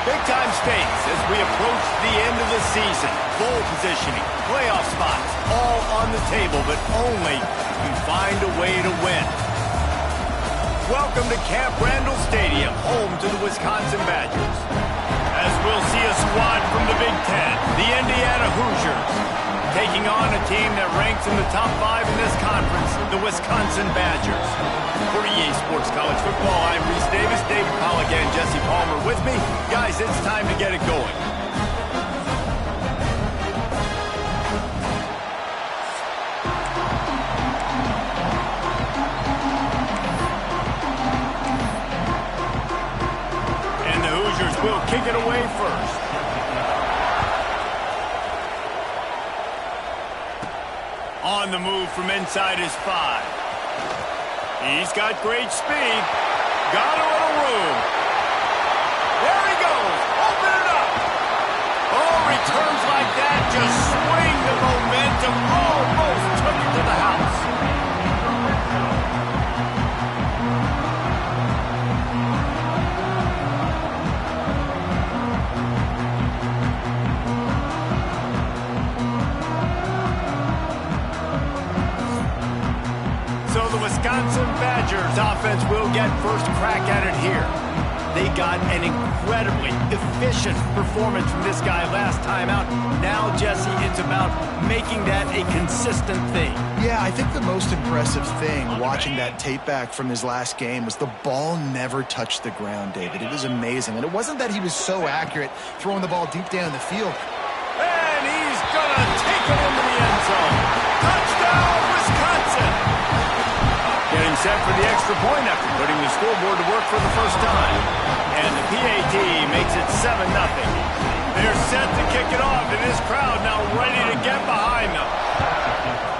Big-time stakes as we approach the end of the season. Bowl positioning, playoff spots, all on the table, but only if you find a way to win. Welcome to Camp Randall Stadium, home to the Wisconsin Badgers. As we'll see a squad from the Big Ten, the Indiana Hoosiers, taking on a team that ranks in the top 5 in this conference, the Wisconsin Badgers. For EA Sports College Football, I'm Reese Davis, David Pollack, and Jesse Palmer with me. Guys, it's time to get it going. And the Hoosiers will kick it away first. On the move from inside his 5. He's got great speed. Got a little room. There he goes. Open it up. Oh, returns like that just swing the momentum. Almost took it to the house. So the Wisconsin Badgers offense will get first crack at it here. They got an incredibly efficient performance from this guy last time out. Now, Jesse, it's about making that a consistent thing. Yeah, I think the most impressive thing watching that tape back from his last game was the ball never touched the ground, David. It was amazing. And it wasn't that he was so accurate throwing the ball deep down the field. And he's going to take it into the end zone. Touchdown, Wisconsin! Getting set for the extra point after putting the scoreboard to work for the first time. And the PAT makes it 7-0. They're set to kick it off, and this crowd now ready to get behind them.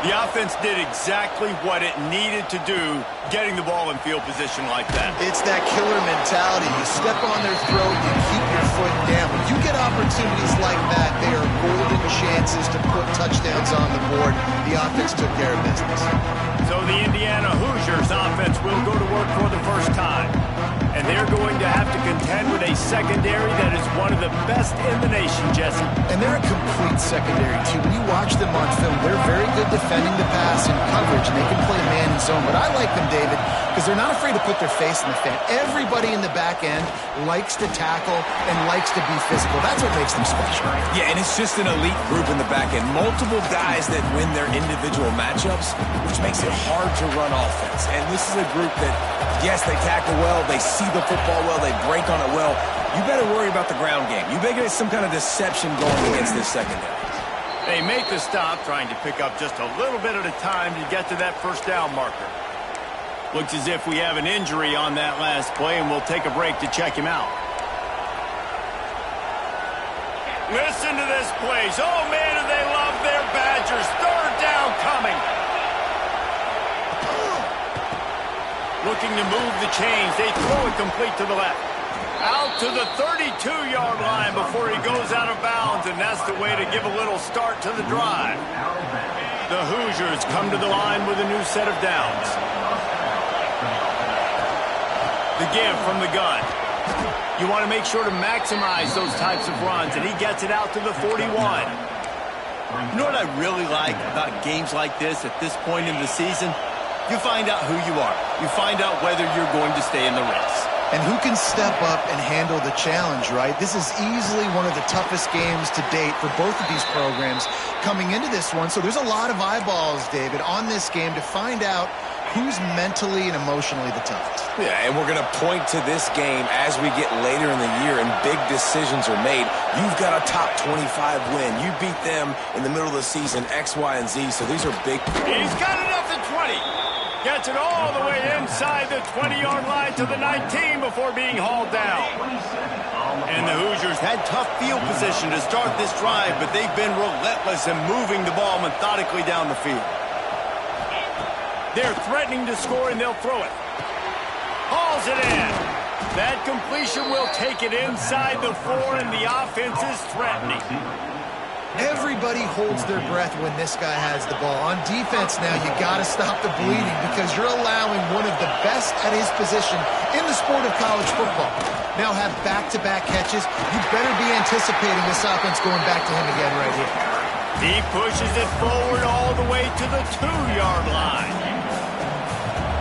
The offense did exactly what it needed to do, getting the ball in field position like that. It's that killer mentality. You step on their throat, you keep your foot down. When you get opportunities like that, they are golden chances to put touchdowns on the board. The offense took care of business. So the Indiana Hoosiers offense will go to work for the first time. And they're going to have to contend with a secondary that is one of the best in the nation, Jesse. And they're a complete secondary, too. When you watch them on film, they're very good defending the pass and coverage, and they can play man and zone. But I like them, David, because they're not afraid to put their face in the fan. Everybody in the back end likes to tackle and likes to be physical. That's what makes them special. Yeah, and it's just an elite group in the back end. Multiple guys that win their individual matchups, which makes it hard to run offense. And this is a group that, yes, they tackle well, they see the football well, they break on it well. You better worry about the ground game. You better get some kind of deception going against this secondary. They make the stop, trying to pick up just a little bit at a time to get to that first down marker. Looks as if we have an injury on that last play, and we'll take a break to check him out. Listen to this place. Oh, man, do they love their Badgers. Third down coming. Looking to move the chains. They throw it complete to the left. Out to the 32-yard line before he goes out of bounds, and that's the way to give a little start to the drive. The Hoosiers come to the line with a new set of downs. The give from the gun. You want to make sure to maximize those types of runs, and he gets it out to the 41. You know what I really like about games like this at this point in the season? You find out who you are. You find out whether you're going to stay in the race. And who can step up and handle the challenge, right? This is easily one of the toughest games to date for both of these programs coming into this one. So there's a lot of eyeballs, David, on this game to find out who's mentally and emotionally the toughest. Yeah, and we're going to point to this game as we get later in the year and big decisions are made. You've got a top 25 win. You beat them in the middle of the season, X, Y, and Z. So these are big. He's got it up to 20. Gets it all the way inside the 20-yard line to the 19 before being hauled down. And the Hoosiers had tough field position to start this drive, but they've been relentless in moving the ball methodically down the field. They're threatening to score, and they'll throw it. Hauls it in. That completion will take it inside the 4, and the offense is threatening. Everybody holds their breath when this guy has the ball. On defense now, you got to stop the bleeding because you're allowing one of the best at his position in the sport of college football. Now have back-to-back catches. You better be anticipating this offense going back to him again right here. He pushes it forward all the way to the 2-yard line.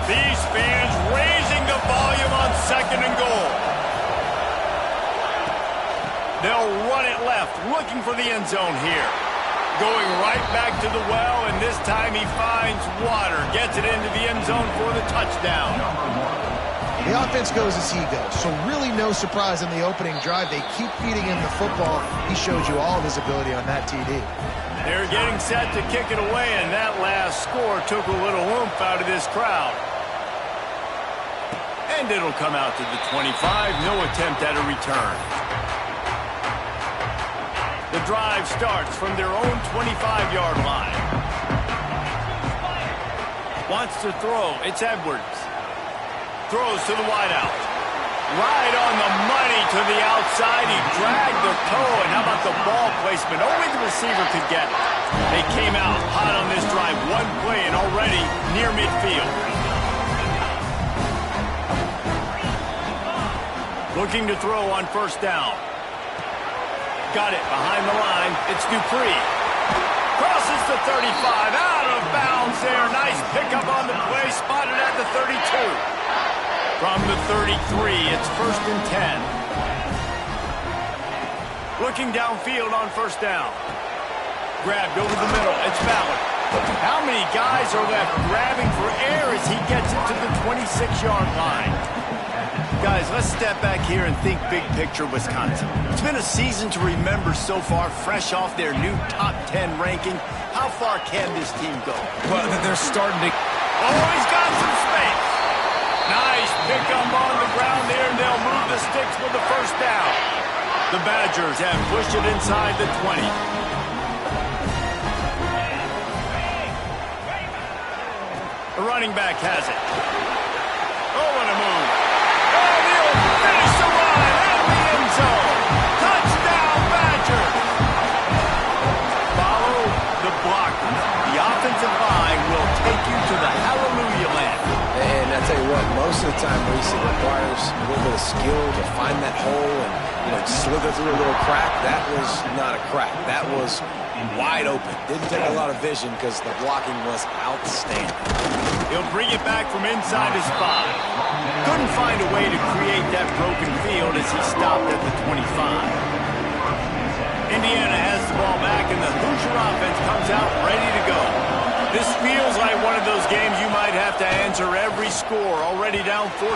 These fans raising the volume on 2nd and goal. They'll run it left, looking for the end zone here. Going right back to the well, and this time he finds water. Gets it into the end zone for the touchdown. The offense goes as he goes, so really no surprise in the opening drive. They keep feeding him the football. He showed you all of his ability on that TD. They're getting set to kick it away, and that last score took a little oomph out of this crowd. And it'll come out to the 25. No attempt at a return. The drive starts from their own 25-yard line. Wants to throw. It's Edwards. Throws to the wideout. Right on the money to the outside. He dragged the toe. And how about the ball placement? Only the receiver could get it. They came out hot on this drive. One play and already near midfield. Looking to throw on 1st down. Got it behind the line. It's Dupree. Crosses the 35. Out of bounds there. Nice pickup on the play. Spotted at the 32. From the 33, it's 1st and 10. Looking downfield on 1st down. Grabbed over the middle. It's Ballard. How many guys are left grabbing for air as he gets it to the 26-yard line? Guys, let's step back here and think big picture Wisconsin. It's been a season to remember so far, fresh off their new top 10 ranking. How far can this team go? Well, they're starting to... Oh, he's got some space. Nice pickup on the ground there, and they'll move the sticks for the 1st down. The Badgers have pushed it inside the 20. The running back has it. Oh, what a move. Finish the run at the end zone. Touchdown, Badgers. Follow the blocker. The offensive line will take you to the hallelujah land. And I tell you what, most of the time, Reese, it requires a little bit of skill to find that hole and, slither through a little crack. That was not a crack. That was wide open. Didn't take a lot of vision because the blocking was outstanding. He'll bring it back from inside his 5. Couldn't find a way to create that broken field as he stopped at the 25. Indiana has the ball back, and the Hoosier offense comes out ready to go. This feels like one of those games you might have to answer every score, already down 14-7.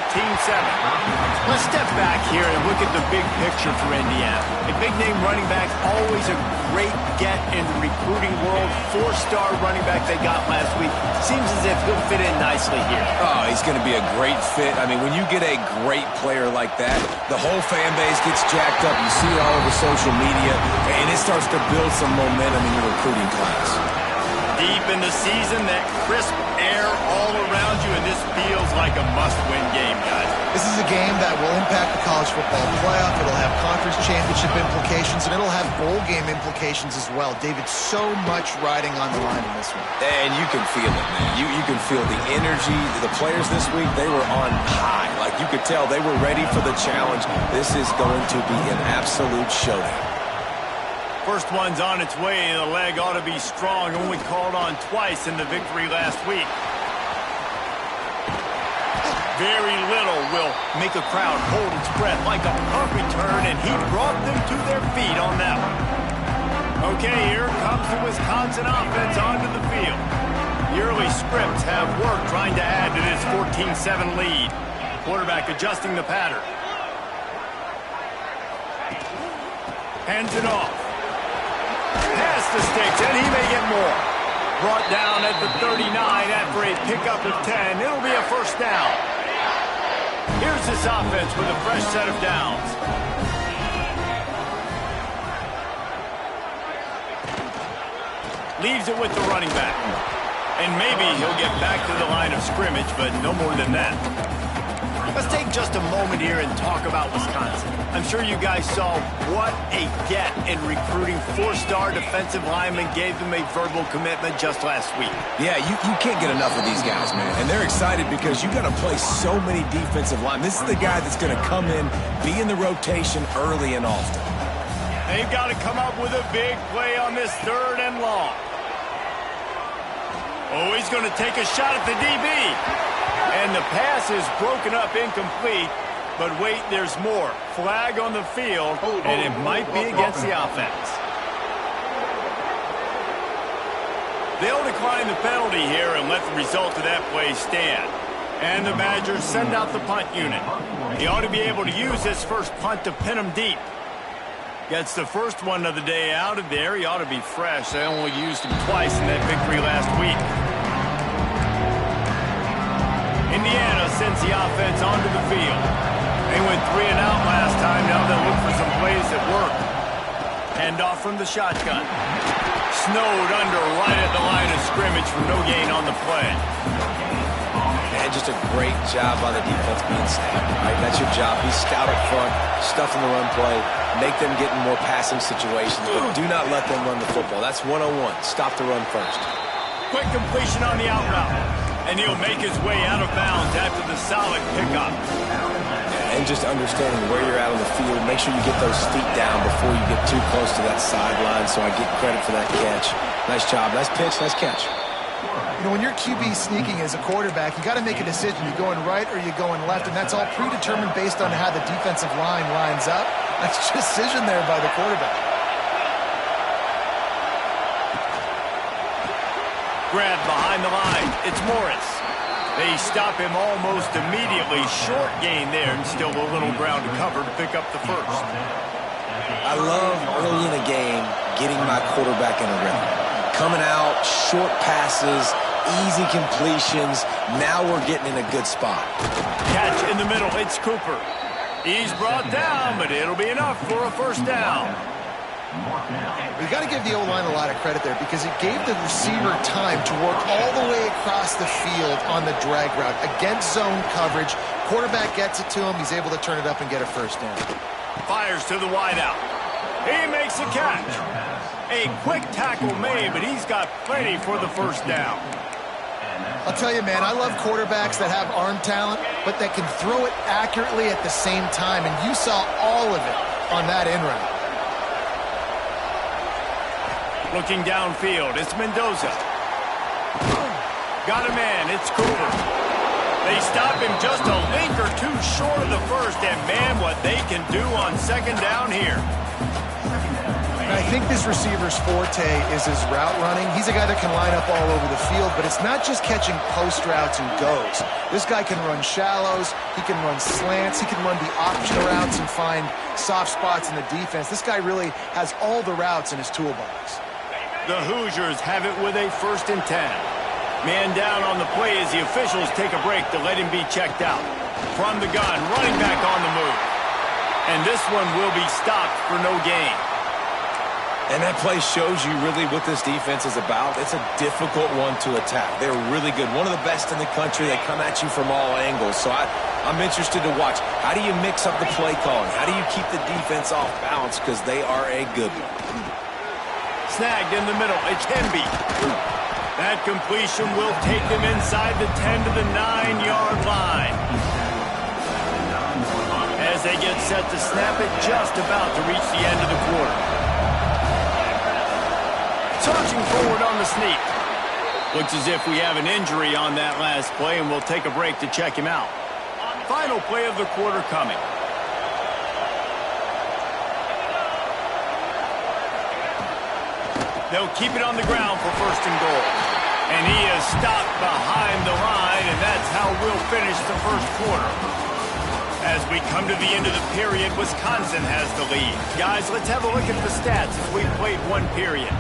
Let's step back here and look at the big picture for Indiana. A big-name running back, always a great get in the recruiting world. 4-star running back they got last week. Seems as if he'll fit in nicely here. Oh, he's going to be a great fit. I mean, when you get a great player like that, the whole fan base gets jacked up. You see it all over social media, and it starts to build some momentum in your recruiting class. Deep in the season, that crisp air all around you, and this feels like a must-win game, guys. This is a game that will impact the college football playoff. It'll have conference championship implications, and it'll have bowl game implications as well. David, so much riding on the line in this one. And you can feel it, man. You can feel the energy. The players this week, they were on high. Like, you could tell they were ready for the challenge. This is going to be an absolute showdown. First one's on its way. The leg ought to be strong. Only called on twice in the victory last week. Very little will make a crowd hold its breath like a punt return, and he brought them to their feet on that one. Okay, here comes the Wisconsin offense onto the field. The early scripts have worked trying to add to this 14-7 lead. Quarterback adjusting the pattern. Hands it off. Past the sticks, and he may get more. Brought down at the 39 after a pickup of 10. It'll be a 1st down. Here's this offense with a fresh set of downs. Leaves it with the running back. And maybe he'll get back to the line of scrimmage, but no more than that. Let's take just a moment here and talk about Wisconsin. I'm sure you guys saw what a get in recruiting. 4-star defensive linemen gave them a verbal commitment just last week. Yeah, you can't get enough of these guys, man. And they're excited because you got to play so many defensive linemen. This is the guy that's going to come in, be in the rotation early and often. They've got to come up with a big play on this 3rd and long. Oh, he's going to take a shot at the DB. And the pass is broken up incomplete. But wait, there's more. Flag on the field, and it might be against the offense. They'll decline the penalty here and let the result of that play stand. And the Badgers send out the punt unit. He ought to be able to use this first punt to pin him deep. Gets the first one of the day out of there. He ought to be fresh. They only used him twice in that victory last week. Indiana sends the offense onto the field. They went 3 and out last time. Now they'll look for some plays that work. Hand off from the shotgun. Snowed under right at the line of scrimmage for no gain on the play. And just a great job by the defense being snapped. Right? That's your job. Be scout up front, stuff in the run play, make them get in more passing situations, but do not let them run the football. That's 101. Stop the run first. Quick completion on the out route. And he'll make his way out of bounds after the solid pickup. And just understanding where you're at on the field. Make sure you get those feet down before you get too close to that sideline, so I get credit for that catch. Nice job. Nice pitch. Nice catch. You know, when you're QB sneaking as a quarterback, you got to make a decision. You're going right or you're going left, and that's all predetermined based on how the defensive line lines up. That's decision there by the quarterback. Grab behind the line. It's Morris. They stop him almost immediately. Short gain there, and still a little ground to cover to pick up the first. I love early in a game getting my quarterback in a rhythm. Coming out, short passes, easy completions. Now we're getting in a good spot. Catch in the middle. It's Cooper. He's brought down, but it'll be enough for a first down. You got to give the O-line a lot of credit there because it gave the receiver time to work all the way across the field on the drag route against zone coverage. Quarterback gets it to him. He's able to turn it up and get a first down. Fires to the wideout. He makes a catch. A quick tackle made, but he's got plenty for the first down. I'll tell you, man, I love quarterbacks that have arm talent, but that can throw it accurately at the same time, and you saw all of it on that in route. Looking downfield, it's Mendoza. Got a man, it's Cooper. They stop him just a link or two short of the first, and man, what they can do on second down here. I think this receiver's forte is his route running. He's a guy that can line up all over the field, but it's not just catching post routes and goes. This guy can run shallows, he can run slants, he can run the option routes and find soft spots in the defense. This guy really has all the routes in his toolbox. The Hoosiers have it with a 1st and 10. Man down on the play as the officials take a break to let him be checked out. From the gun, running back on the move. And this one will be stopped for no gain. And that play shows you really what this defense is about. It's a difficult one to attack. They're really good. One of the best in the country. They come at you from all angles. So I'm interested to watch. How do you mix up the play calling? How do you keep the defense off balance? Because they are a good one. Snagged in the middle. It can be. That completion will take them inside the 10 to the 9-yard line. As they get set to snap it, just about to reach the end of the quarter. Charging forward on the sneak. Looks as if we have an injury on that last play, and we'll take a break to check him out. Final play of the quarter coming. They'll keep it on the ground for 1st and goal. And he is stopped behind the line, and that's how we'll finish the first quarter. As we come to the end of the period, Wisconsin has the lead. Guys, let's have a look at the stats as we've played one period.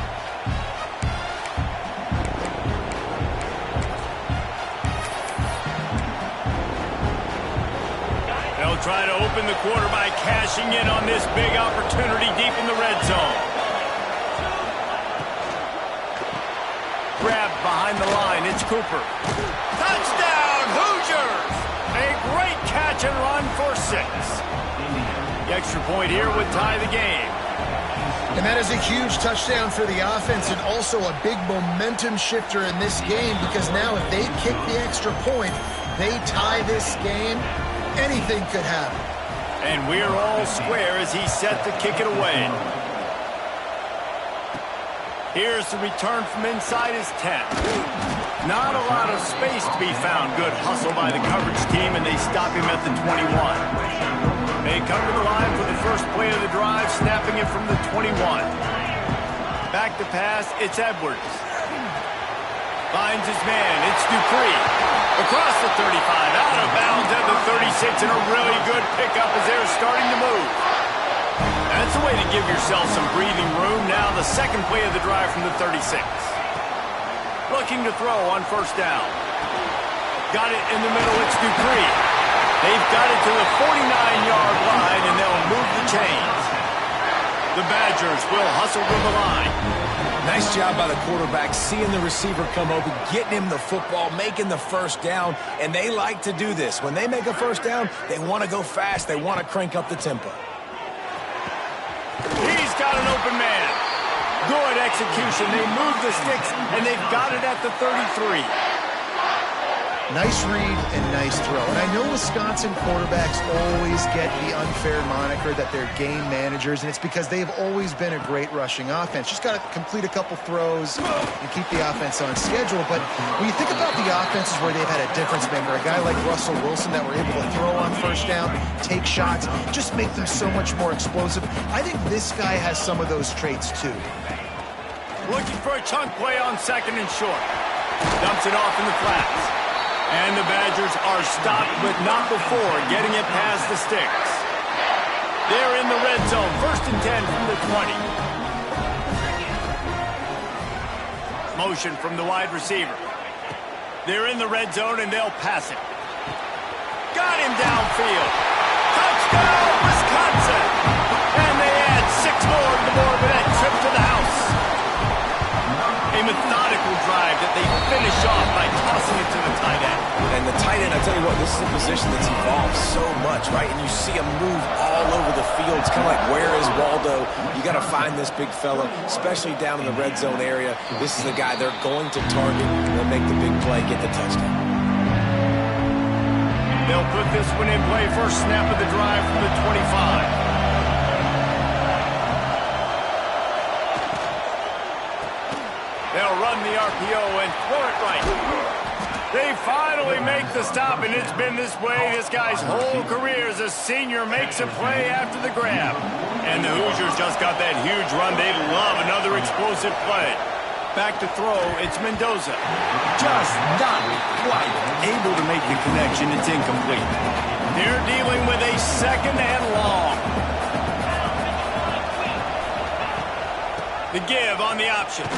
They'll try to open the quarter by cashing in on this big opportunity deep in the red zone. Grab behind the line. It's Cooper. Touchdown, Hoosiers! A great catch play-action run for 6. The extra point here would tie the game. And that is a huge touchdown for the offense and also a big momentum shifter in this game, because now if they kick the extra point, they tie this game, anything could happen. And we're all square as he's set to kick it away. Here's the return from inside his 10. Not a lot of space to be found. Good hustle by the coverage team, and they stop him at the 21. They come to the line for the first play of the drive, snapping it from the 21. Back to pass, it's Edwards. Finds his man, it's Dupree. Across the 35, out of bounds at the 36, and a really good pickup as they're starting to move. That's a way to give yourself some breathing room. Now the second play of the drive from the 36. Looking to throw on first down. Got it in the middle, it's Dupree. They've got it to the 49-yard line, and they'll move the chains. The Badgers will hustle to the line. Nice job by the quarterback, seeing the receiver come open, getting him the football, making the first down, and they like to do this. When they make a first down, they want to go fast. They want to crank up the tempo. He's got an open man. Good execution. They move the sticks, and they've got it at the 33. Nice read and nice throw. And I know Wisconsin quarterbacks always get the unfair moniker that they're game managers, and it's because they've always been a great rushing offense. Just got to complete a couple throws and keep the offense on schedule. But when you think about the offenses where they've had a difference maker, a guy like Russell Wilson that were able to throw on first down, take shots, just make them so much more explosive, I think this guy has some of those traits too. Looking for a chunk play on second and short. Dumps it off in the flats. And the Badgers are stopped, but not before getting it past the sticks. They're in the red zone. 1st and 10 from the 20. Motion from the wide receiver. They're in the red zone, and they'll pass it. Got him downfield. Touchdown, Wisconsin! And they add 6 more to the board with that trip to the house. A methodical drive that they finish off by tossing it to the tight end. And the tight end, I tell you what, this is a position that's evolved so much, right? And you see him move all over the field. It's kind of like, where is Waldo? You got to find this big fella, especially down in the red zone area. This is the guy they're going to target. They'll make the big play, get the touchdown. They'll put this one in play. First snap of the drive from the 25. They'll run the RPO and throw it right. They finally make the stop, and it's been this way this guy's whole career as a senior. Makes a play after the grab. And the Hoosiers just got that huge run. They love another explosive play. Back to throw, it's Mendoza. Just not quite able to make the connection. It's incomplete. They're dealing with a second and long. The give on the option.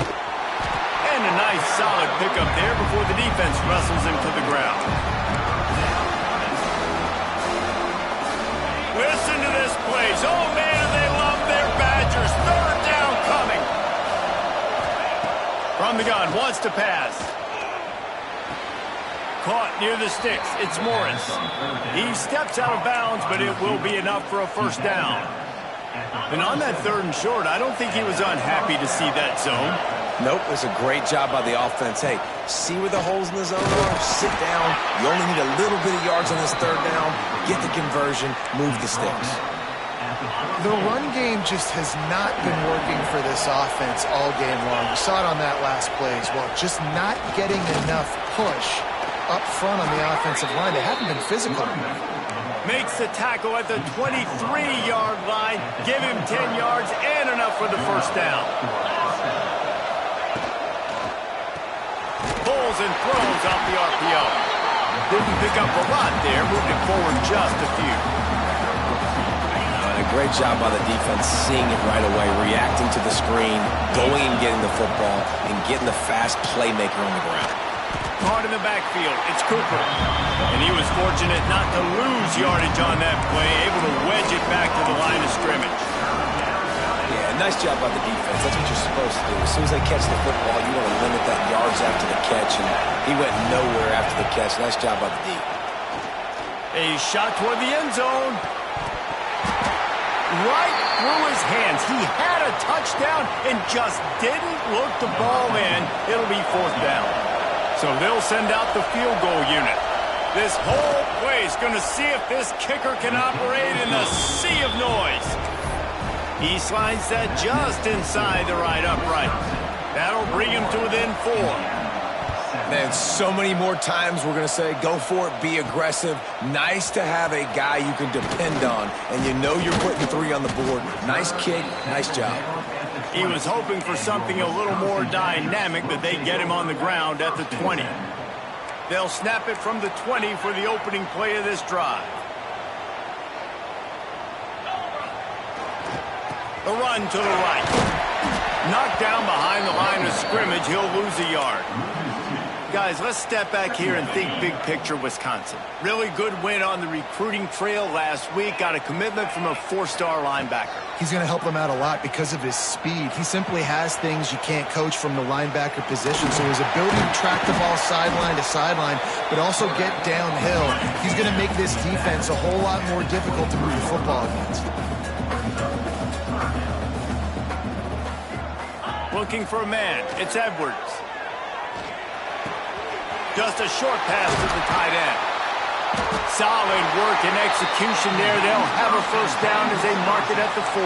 And a nice solid pickup there before the defense wrestles him to the ground. Listen to this place. Oh, man, they love their Badgers. 3rd down coming. From the gun, wants to pass. Caught near the sticks. It's Morris. He steps out of bounds, but it will be enough for a first down. And on that 3rd and short, I don't think he was unhappy to see that zone. Nope, it was a great job by the offense. Hey, see where the holes in the zone are, sit down. You only need a little bit of yards on this 3rd down, get the conversion, move the sticks. The run game just has not been working for this offense all game long. We saw it on that last play as well. Just not getting enough push up front on the offensive line. They haven't been physical enough. Makes the tackle at the 23-yard line. Give him 10 yards and enough for the first down. Pulls and throws off the RPO. Didn't pick up a lot there. Moved it forward just a few. A great job by the defense, seeing it right away, reacting to the screen, going and getting the football, and getting the fast playmaker on the ground. Caught in the backfield, it's Cooper. And he was fortunate not to lose yardage on that play, able to wedge it back to the line of scrimmage. Yeah, nice job by the defense. That's what you're supposed to do. As soon as they catch the football, you want to limit that yards after the catch, and he went nowhere after the catch. Nice job by the D. A shot toward the end zone. Right through his hands. He had a touchdown and just didn't look the ball in. It'll be 4th down. So they'll send out the field goal unit. This whole place going to see if this kicker can operate in a sea of noise. He slides that just inside the right upright. That'll bring him to within 4. Man, so many more times we're going to say, go for it, be aggressive. Nice to have a guy you can depend on, and you know you're putting 3 on the board. Nice kick, nice job. He was hoping for something a little more dynamic, but they get him on the ground at the 20. They'll snap it from the 20 for the opening play of this drive. The run to the right. Knocked down behind the line of scrimmage, he'll lose a yard. Guys, let's step back here and think big picture Wisconsin. Really good win on the recruiting trail last week. Got a commitment from a 4-star linebacker. He's going to help them out a lot because of his speed. He simply has things you can't coach from the linebacker position. So his ability to track the ball sideline to sideline, but also get downhill, he's going to make this defense a whole lot more difficult to move the football against. Looking for a man. It's Edwards. Just a short pass to the tight end. Solid work and execution there. They'll have a 1st down as they mark it at the 40.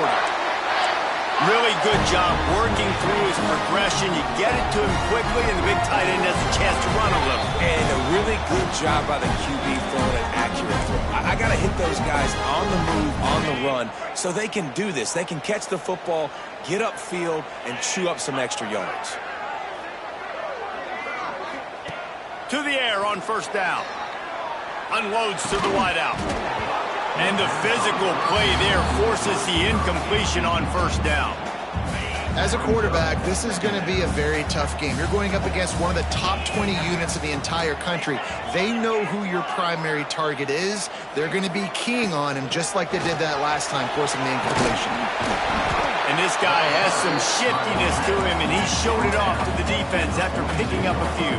Really good job working through his progression. You get it to him quickly, and the big tight end has a chance to run a little. And a really good job by the QB throwing an accurate throw. I got to hit those guys on the move, on the run, so they can do this. They can catch the football, get upfield, and chew up some extra yards. To the air on 1st down. Unloads to the wideout. And the physical play there forces the incompletion on 1st down. As a quarterback, this is going to be a very tough game. You're going up against one of the top 20 units of the entire country. They know who your primary target is. They're going to be keying on him just like they did that last time, forcing the incompletion. And this guy has some shiftiness to him, and he showed it off to the defense after picking up a few.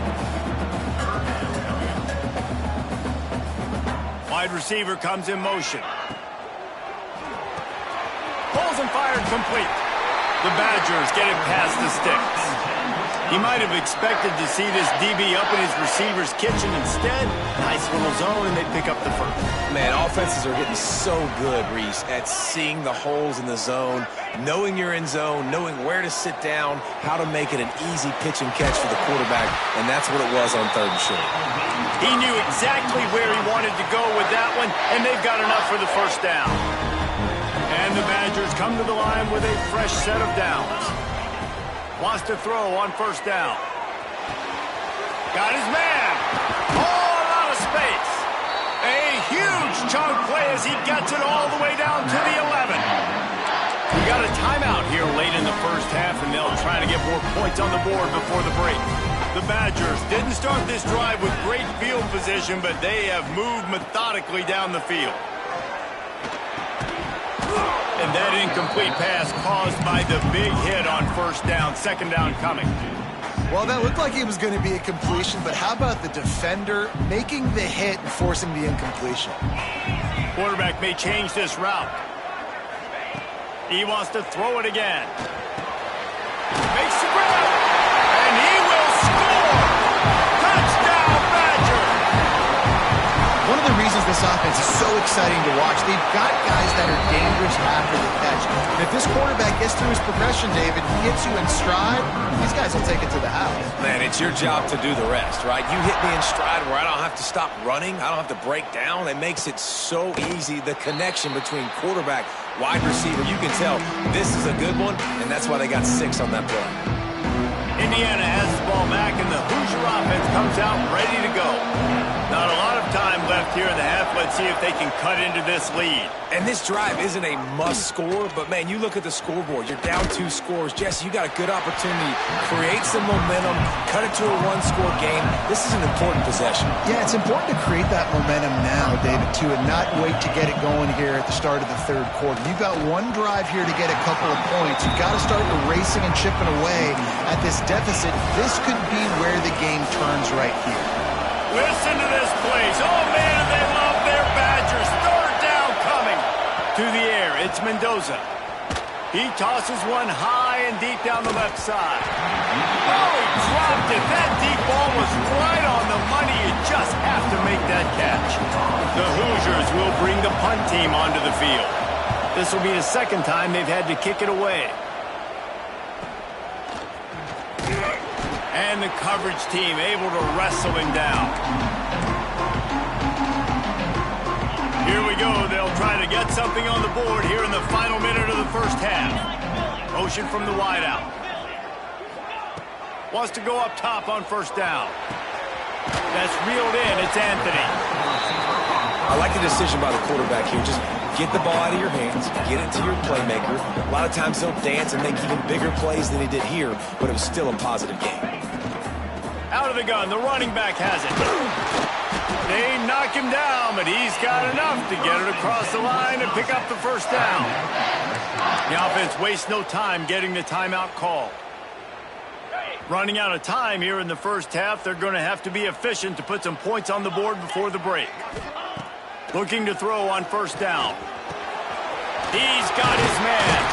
Wide receiver comes in motion. Pulls and fired complete. The Badgers get it past the sticks. He might have expected to see this DB up in his receiver's kitchen. Instead, nice little zone, and they pick up the 1st. Man, offenses are getting so good, Reese, at seeing the holes in the zone, knowing you're in zone, knowing where to sit down, how to make it an easy pitch and catch for the quarterback, and that's what it was on 3rd and short. He knew exactly where he wanted to go with that one, and they've got enough for the 1st down. And the Badgers come to the line with a fresh set of downs. Wants to throw on 1st down. Got his man. Oh, a lot of space. A huge chunk play as he gets it all the way down to the 11. We got a timeout here late in the 1st half, and they'll try to get more points on the board before the break. The Badgers didn't start this drive with great field position, but they have moved methodically down the field. And that incomplete pass caused by the big hit on 1st down, 2nd down coming. Well, that looked like it was going to be a completion, but how about the defender making the hit and forcing the incompletion? Quarterback may change this route. He wants to throw it again. Makes the grab, and he will score! Touchdown, Badger! One of the reasons this offense is so exciting to watch, they've got guys that are dangerous after the catch. And if this quarterback gets through his progression, David, he gets you in stride, these guys will take it to the house. Man, it's your job to do the rest, right? You hit me in stride where I don't have to stop running. I don't have to break down. It makes it so easy. The connection between quarterback, wide receiver, you can tell this is a good one, and that's why they got 6 on that play. Indiana has the ball back, and the Hoosier offense comes out ready to go. Not a lot of time left here in the half. Let's see if they can cut into this lead. And this drive isn't a must score, but, man, you look at the scoreboard. You're down 2 scores. Jesse, you got a good opportunity. Create some momentum. Cut it to a 1-score game. This is an important possession. Yeah, it's important to create that momentum now, David, too, and not wait to get it going here at the start of the 3rd quarter. You've got one drive here to get a couple of points. You've got to start erasing and chipping away at this deficit. This could be where the game turns right here. Listen to this place. Oh, man, they love their back. To the air, it's Mendoza. He tosses one high and deep down the left side. Oh, he dropped it. That deep ball was right on the money. You just have to make that catch. The Hoosiers will bring the punt team onto the field. This will be the second time they've had to kick it away. And the coverage team able to wrestle him down. Here we go. They'll try to get something on the board here in the final minute of the first half. Motion from the wideout. Wants to go up top on first down. That's reeled in. It's Anthony. I like the decision by the quarterback here. Just get the ball out of your hands, get it to your playmaker. A lot of times he'll dance and make even bigger plays than he did here, but it was still a positive game. Out of the gun, the running back has it. They knock him down, but he's got enough to get it across the line and pick up the first down. The offense wastes no time getting the timeout call. Running out of time here in the first half, they're going to have to be efficient to put some points on the board before the break. Looking to throw on first down. He's got his man.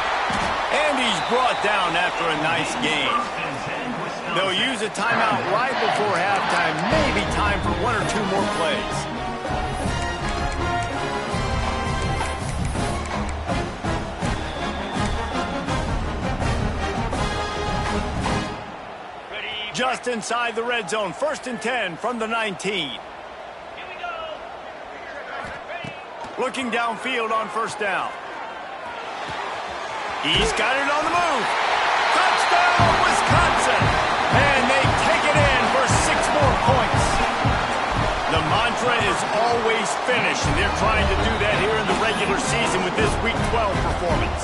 And he's brought down after a nice gain. They'll use a timeout right before halftime. Maybe time for one or two more plays. Just inside the red zone. 1st and 10 from the 19. Looking downfield on first down. He's got it on the move. Touchdown, Wisconsin! And they take it in for 6 more points. The mantra is always finish, and they're trying to do that here in the regular season with this Week 12 performance.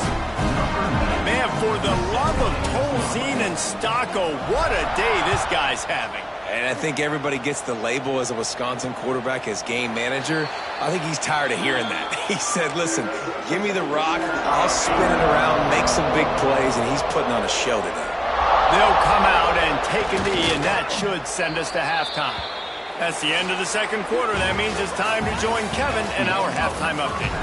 Man, for the love of Tolzien and Stocco, what a day this guy's having. And I think everybody gets the label as a Wisconsin quarterback as game manager. I think he's tired of hearing that. He said, listen, give me the rock, I'll spin it around, make some big plays, and he's putting on a show today. They'll come out and take a knee, and that should send us to halftime. That's the end of the second quarter. That means it's time to join Kevin in our halftime update.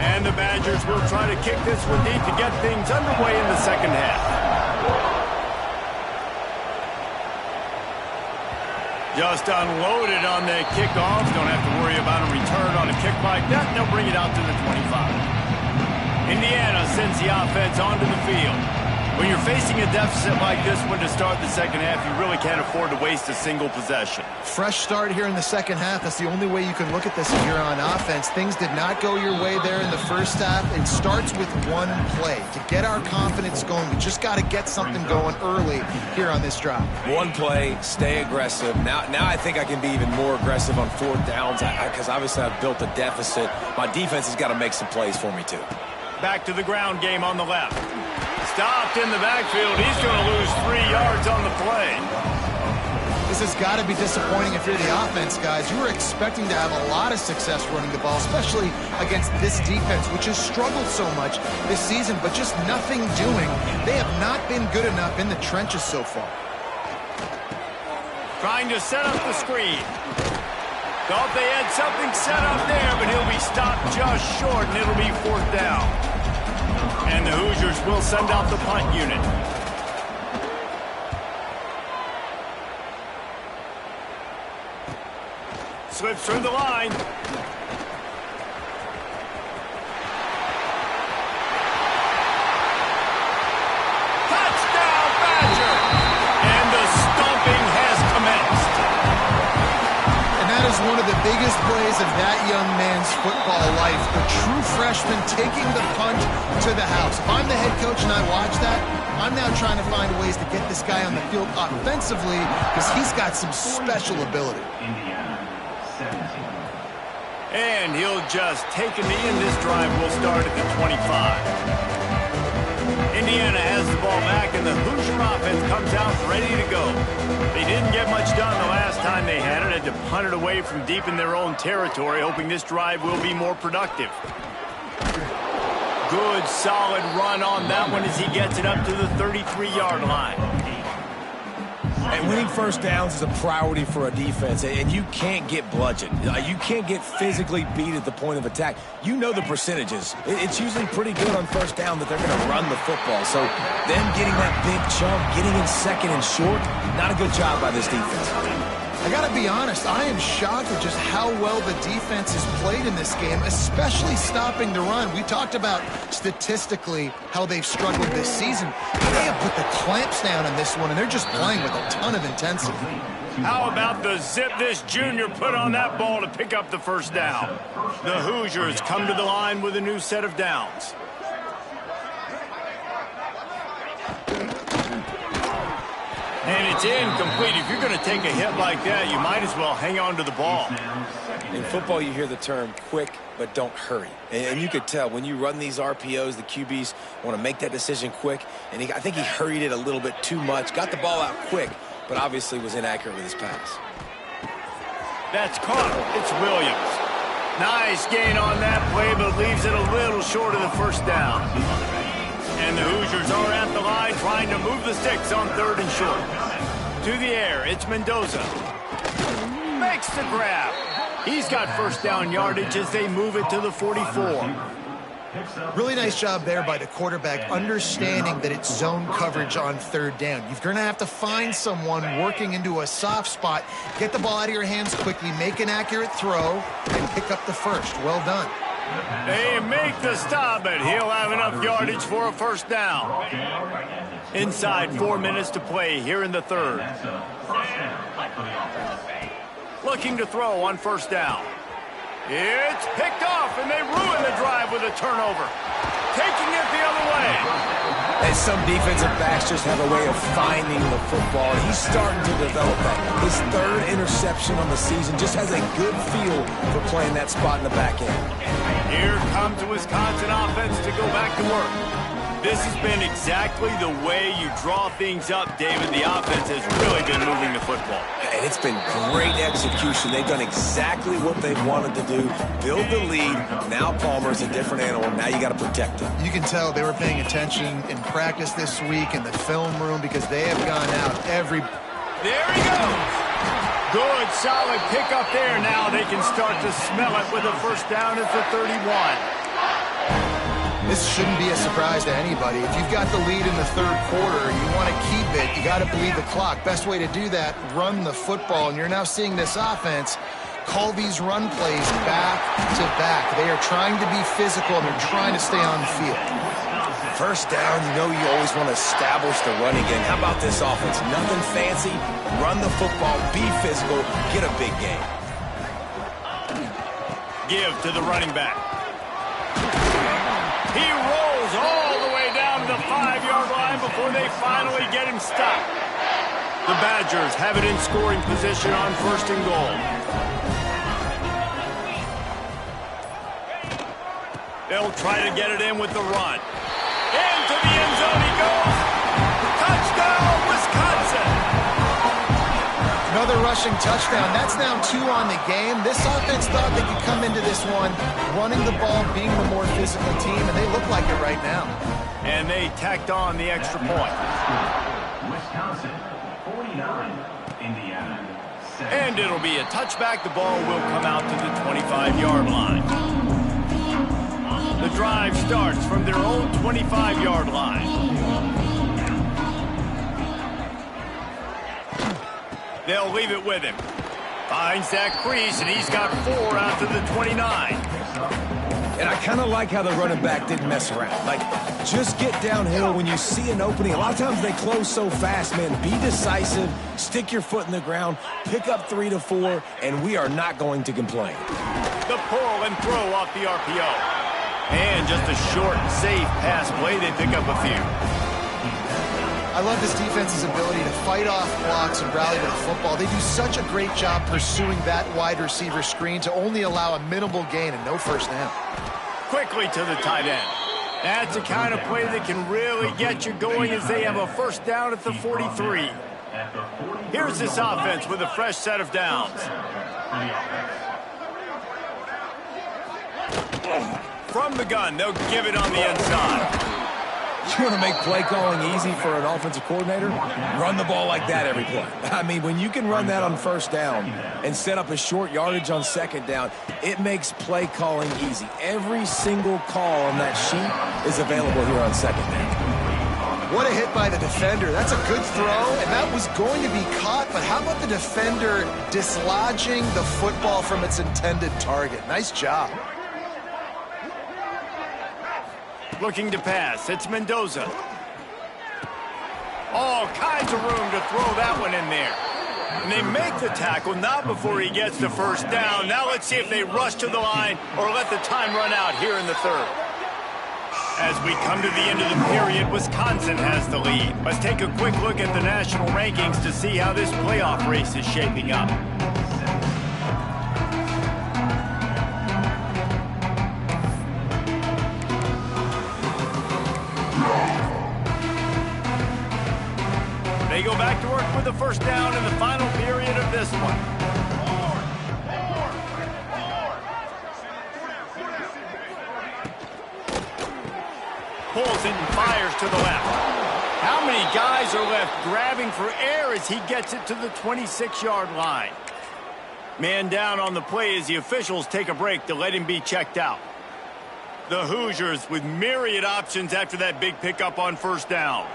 And the Badgers will try to kick this one deep to get things underway in the second half. Just unloaded on the kickoff. Don't have to worry about a return on a kick like that. They'll bring it out to the 25. Indiana sends the offense onto the field. When you're facing a deficit like this one to start the second half, you really can't afford to waste a single possession. Fresh start here in the second half. That's the only way you can look at this if you're on offense. Things did not go your way there in the first half. It starts with one play. To get our confidence going, we just got to get something going early here on this drive. One play, stay aggressive. Now I think I can be even more aggressive on 4th downs because obviously I've built a deficit. My defense has got to make some plays for me too. Back to the ground game on the left. Stopped in the backfield. He's going to lose 3 yards on the play. This has got to be disappointing if you're the offense, guys. You were expecting to have a lot of success running the ball, especially against this defense, which has struggled so much this season, but just nothing doing. They have not been good enough in the trenches so far. Trying to set up the screen. Thought they had something set up there, but he'll be stopped just short, and it'll be 4th down. And the Hoosiers will send out the punt unit. Slips through the line. Touchdown, Badger! And the stomping has commenced. And that is one of the biggest plays of that young man's football life. The true freshman taking the punt to the house. If I'm the head coach and I watch that, I'm now trying to find ways to get this guy on the field offensively because he's got some special ability. And he'll just take a knee, and this drive will start at the 25. Indiana has the ball back, and the Hoosier offense comes out ready to go. They didn't get much done the last time they had it. Had to punt it away from deep in their own territory, hoping this drive will be more productive. Good, solid run on that one as he gets it up to the 33-yard line. And winning first downs is a priority for a defense, and you can't get bludgeoned. You can't get physically beat at the point of attack. You know the percentages. It's usually pretty good on first down that they're going to run the football. So them getting that big chunk, getting in second and short, not a good job by this defense. I got to be honest, I am shocked at just how well the defense has played in this game, especially stopping the run. We talked about statistically how they've struggled this season. They have put the clamps down in this one, and they're just playing with a ton of intensity. How about the zip this junior put on that ball to pick up the first down? The Hoosiers come to the line with a new set of downs. And it's incomplete. If you're going to take a hit like that, you might as well hang on to the ball. In football, you hear the term quick, but don't hurry. And you could tell when you run these RPOs, the QBs want to make that decision quick. And I think he hurried it a little bit too much. Got the ball out quick, but obviously was inaccurate with his pass. That's caught. It's Williams. Nice gain on that play, but leaves it a little short of the first down. And the Hoosiers are at the line trying to move the sticks on 3rd and short. To the air, it's Mendoza. Makes the grab. He's got first down yardage as they move it to the 44. Really nice job there by the quarterback, understanding that it's zone coverage on 3rd down. You're going to have to find someone working into a soft spot, get the ball out of your hands quickly, make an accurate throw, and pick up the first. Well done. They make the stop, but he'll have enough yardage for a first down. Inside 4 minutes to play here in the 3rd. Looking to throw on first down. It's picked off, and they ruin the drive with a turnover. Taking it the other way. And some defensive backs just have a way of finding the football. He's starting to develop that. His 3rd interception on the season just has a good feel for playing that spot in the back end. Here comes the Wisconsin offense to go back to work. This has been exactly the way you draw things up, David. The offense has really been moving the football. And it's been great execution. They've done exactly what they've wanted to do. Build the lead. Now Palmer's a different animal. Now you got to protect him. You can tell they were paying attention in practice this week in the film room because they have gone out every... There he goes. Good, solid pickup there. Now they can start to smell it with a first down at the 31. This shouldn't be a surprise to anybody. If you've got the lead in the 3rd quarter, you want to keep it, you got to bleed the clock. Best way to do that, run the football. And you're now seeing this offense call these run plays back to back. They are trying to be physical, and they're trying to stay on the field. First down, you know you always want to establish the running game. How about this offense? Nothing fancy. Run the football, be physical, get a big game. Give to the running back. He rolls all the way down to the 5-yard line before they finally get him stopped. The Badgers have it in scoring position on 1st and goal. They'll try to get it in with the run. Into the end zone he goes. Touchdown, Wisconsin! Another rushing touchdown. That's now 2 on the game. This offense thought they could come into this one running the ball, being the more physical team, and they look like it right now. And they tacked on the extra point. Wisconsin, 49, Indiana, 7. And it'll be a touchback. The ball will come out to the 25-yard line. The drive starts from their own 25-yard line. They'll leave it with him. Finds that crease, and he's got 4 out to the 29. And I kind of like how the running back didn't mess around. Like, just get downhill when you see an opening. A lot of times they close so fast, man. Be decisive, stick your foot in the ground, pick up 3 to 4, and we are not going to complain. The pull and throw off the RPO. And just a short, safe pass play. They pick up a few. I love this defense's ability to fight off blocks and rally to the football. They do such a great job pursuing that wide receiver screen to only allow a minimal gain and no first down. Quickly to the tight end. That's the kind of play that can really get you going as they have a first down at the 43. Here's this offense with a fresh set of downs. From the gun, they'll give it on the inside. You want to make play calling easy for an offensive coordinator? Run the ball like that every play. I mean, when you can run that on first down and set up a short yardage on second down, it makes play calling easy. Every single call on that sheet is available here on second down. What a hit by the defender. That's a good throw, and that was going to be caught, but how about the defender dislodging the football from its intended target? Nice job. Looking to pass. It's Mendoza. All kinds of room to throw that one in there. And they make the tackle, not before he gets the first down. Now let's see if they rush to the line or let the time run out here in the third. As we come to the end of the period, Wisconsin has the lead. Let's take a quick look at the national rankings to see how this playoff race is shaping up. They go back to work with the first down in the final period of this one. Pulls it and fires to the left. How many guys are left grabbing for air as he gets it to the 26-yard line? Man down on the play as the officials take a break to let him be checked out. The Hoosiers with myriad options after that big pickup on first down.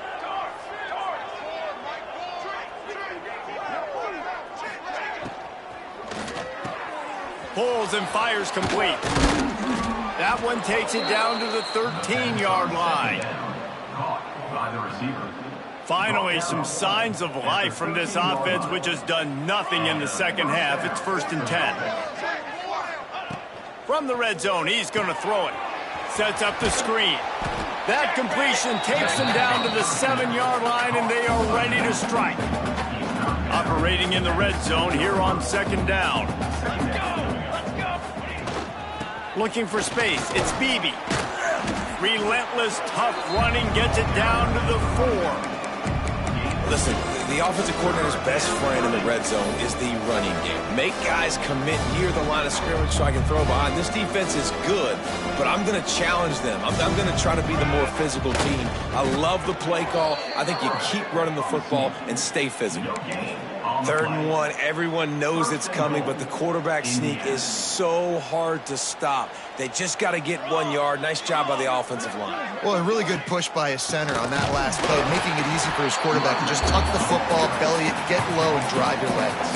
Pulls and fires complete. That one takes it down to the 13-yard line. Finally, some signs of life from this offense, which has done nothing in the second half. It's 1st and 10. From the red zone, he's going to throw it. Sets up the screen. That completion takes them down to the 7-yard line, and they are ready to strike. Operating in the red zone here on second down. Looking for space. It's Beebe. Relentless, tough running gets it down to the 4. Listen, the offensive coordinator's best friend in the red zone is the running game. Make guys commit near the line of scrimmage so I can throw behind. This defense is good, but I'm going to challenge them. I'm going to try to be the more physical team. I love the play call. I think you keep running the football and stay physical. 3rd and 1, everyone knows it's coming, but the quarterback sneak is so hard to stop. They just got to get 1 yard. Nice job by the offensive line. Well, a really good push by his center on that last play, making it easy for his quarterback to just tuck the football, belly it, get low, and drive your legs.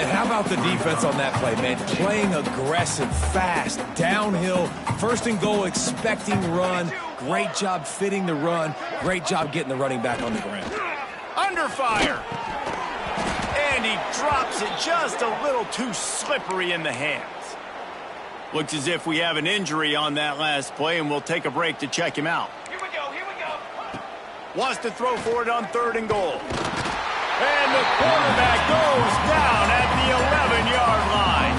And how about the defense on that play, man? Playing aggressive, fast, downhill, 1st and goal, expecting run. Great job fitting the run. Great job getting the running back on the ground. Under fire. And he drops it just a little too slippery in the hands. Looks as if we have an injury on that last play, and we'll take a break to check him out. Here we go. Wants to throw for it on 3rd and goal. And the quarterback goes down at the 11-yard line.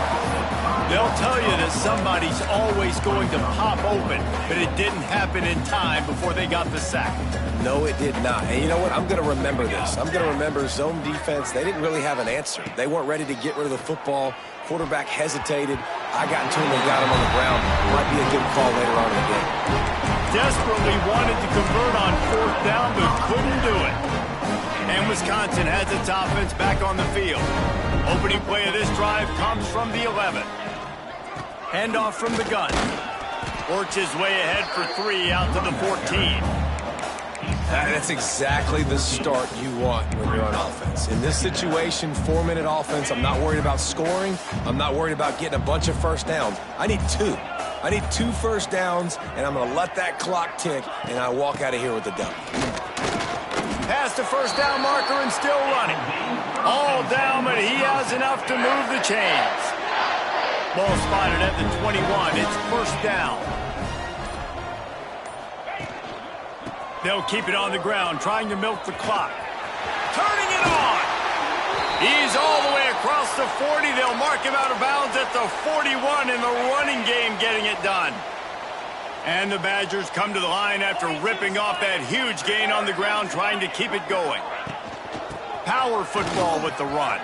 They'll tell you that somebody's always going to pop open, but it didn't happen in time before they got the sack. No, it did not. And you know what? I'm going to remember this. I'm going to remember zone defense. They didn't really have an answer. They weren't ready to get rid of the football. Quarterback hesitated. I got into him and got him on the ground. Might be a good call later on in the game. Desperately wanted to convert on 4th down, but couldn't do it. And Wisconsin has its offense back on the field. Opening play of this drive comes from the 11. Handoff from the gun. Works his way ahead for 3 out to the 14. That's exactly the start you want when you're on offense. In this situation, 4-minute offense, I'm not worried about scoring. I'm not worried about getting a bunch of first downs. I need 2. I need 2 first downs, and I'm going to let that clock tick, and I walk out of here with the W. Past the first down marker and still running. All down, but he has enough to move the chains. Ball spotted at the 21. It's first down. They'll keep it on the ground, trying to milk the clock. Turning it on. He's all the way across the 40. They'll mark him out of bounds at the 41 in the running game, getting it done. And the Badgers come to the line after ripping off that huge gain on the ground, trying to keep it going. Power football with the run.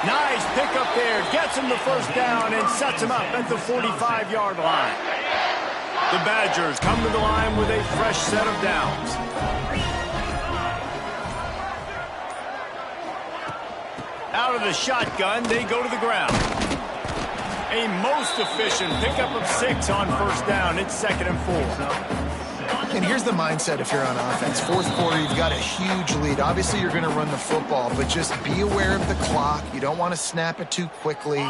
Nice pickup there. Gets him the first down and sets him up at the 45-yard line. The Badgers come to the line with a fresh set of downs. Out of the shotgun, they go to the ground. A most efficient pickup of 6 on first down. It's 2nd and 4. And here's the mindset if you're on offense. Fourth quarter, you've got a huge lead. Obviously, you're going to run the football, but just be aware of the clock. You don't want to snap it too quickly.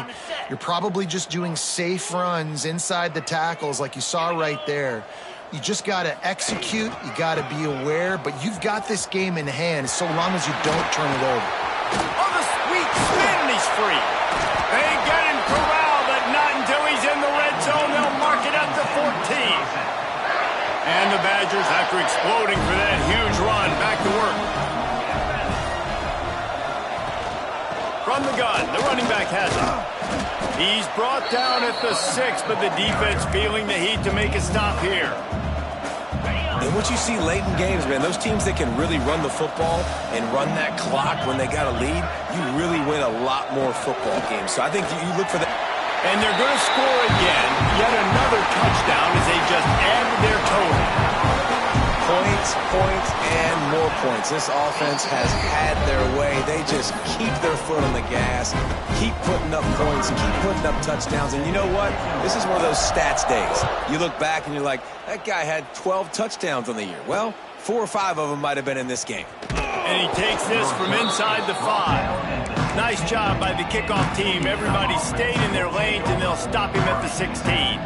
You're probably just doing safe runs inside the tackles like you saw right there. You just got to execute. You got to be aware, but you've got this game in hand so long as you don't turn it over. On the sweet spin, he's free. They get him corralled, but not until he's in the red zone. They'll mark it up to 14. And the Badgers, after exploding for that huge run, back to work. From the gun, the running back has it. He's brought down at the 6, but the defense feeling the heat to make a stop here. And what you see late in games, man, those teams that can really run the football and run that clock when they got a lead, you really win a lot more football games. So I think you look for that. And they're going to score again. Yet another touchdown as they just add to their total. Points, and more points. This offense has had their way. They just keep their foot on the gas, keep putting up points, keep putting up touchdowns. And you know what? This is one of those stats days. You look back and you're like, that guy had 12 touchdowns on the year. Well, 4 or 5 of them might have been in this game. And he takes this from inside the 5. Nice job by the kickoff team. Everybody stayed in their lanes, and they'll stop him at the 16.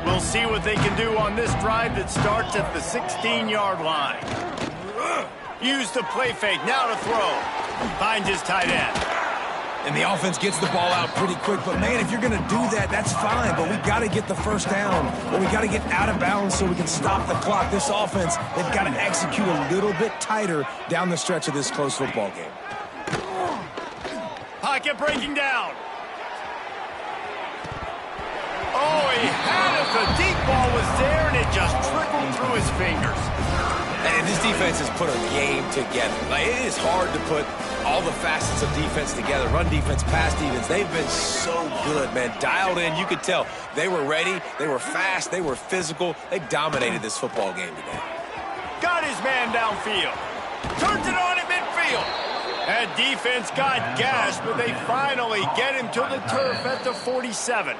We'll see what they can do on this drive that starts at the 16-yard line. Use the play fake. Now to throw. Finds his tight end. And the offense gets the ball out pretty quick. But, man, if you're going to do that, that's fine. But we got to get the first down. Or we got to get out of bounds so we can stop the clock. This offense, they've got to execute a little bit tighter down the stretch of this close football game. Pocket breaking down. Oh, he had it. The deep ball was there, and it just trickled through his fingers. And this defense has put a game together. Like, it is hard to put all the facets of defense together. Run defense, pass defense. They've been so good, man. Dialed in. You could tell they were ready. They were fast. They were physical. They dominated this football game today. Got his man downfield. Turns it on at midfield. That defense got gashed, but they finally get him to the turf at the 47.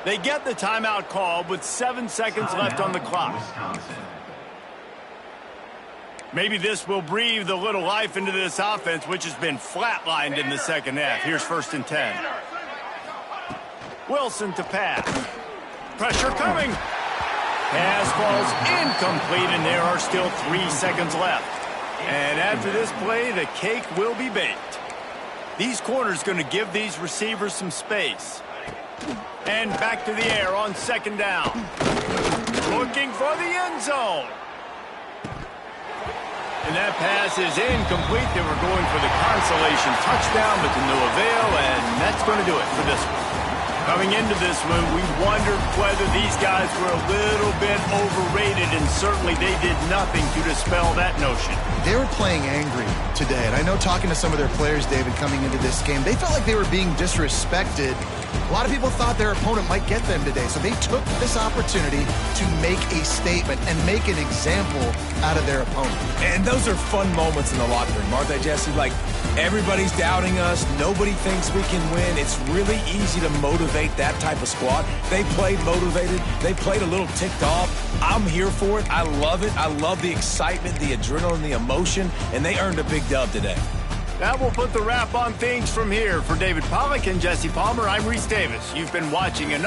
They get the timeout called with 7 seconds left on the clock. Maybe this will breathe a little life into this offense, which has been flatlined in the second half. Here's 1st and 10. Wilson to pass. Pressure coming. Pass falls incomplete, and there are still 3 seconds left. And after this play, the cake will be baked. These corners going to give these receivers some space. And back to the air on 2nd down. Looking for the end zone. And that pass is incomplete. They were going for the consolation touchdown, but to no avail, and that's going to do it for this one. Coming into this one, we wondered whether these guys were a little bit overrated, and certainly they did nothing to dispel that notion. They were playing angry today, and I know talking to some of their players, David, coming into this game, they felt like they were being disrespected. A lot of people thought their opponent might get them today, so they took this opportunity to make a statement and make an example out of their opponent. And those are fun moments in the locker room, aren't they, Jesse? Like, everybody's doubting us. Nobody thinks we can win. It's really easy to motivate that type of squad. They played motivated. They played a little ticked off. I'm here for it. I love it. I love the excitement, the adrenaline, the emotion, and they earned a big dub today. That will put the wrap on things from here. For David Pollack and Jesse Palmer, I'm Reese Davis. You've been watching another